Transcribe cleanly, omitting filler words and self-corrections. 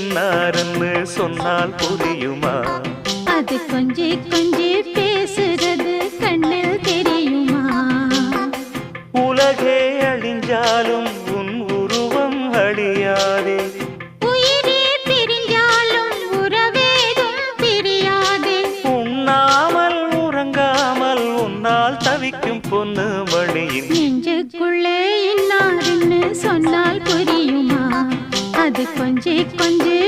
இன்னாருன்னு சொன்னால் புரியுமா? அது கொஞ்சி கொஞ்சி பேசுறது கண்ணில் தெரியுமா? உலகே அழிஞ்சாலும் உன் உருவம் அழியாதே. உயிரே பிரிஞ்சாலும் உறவேதும் பிரியாதே. உண்ணாமல் உறங்காமல் உன்னால் தவிக்கும் பொண்ணு மணியின் நெஞ்சுக்குள்ளே இன்னாருன்னு சொன்னால் புரியுமா? அது கொஞ்சி கொஞ்சி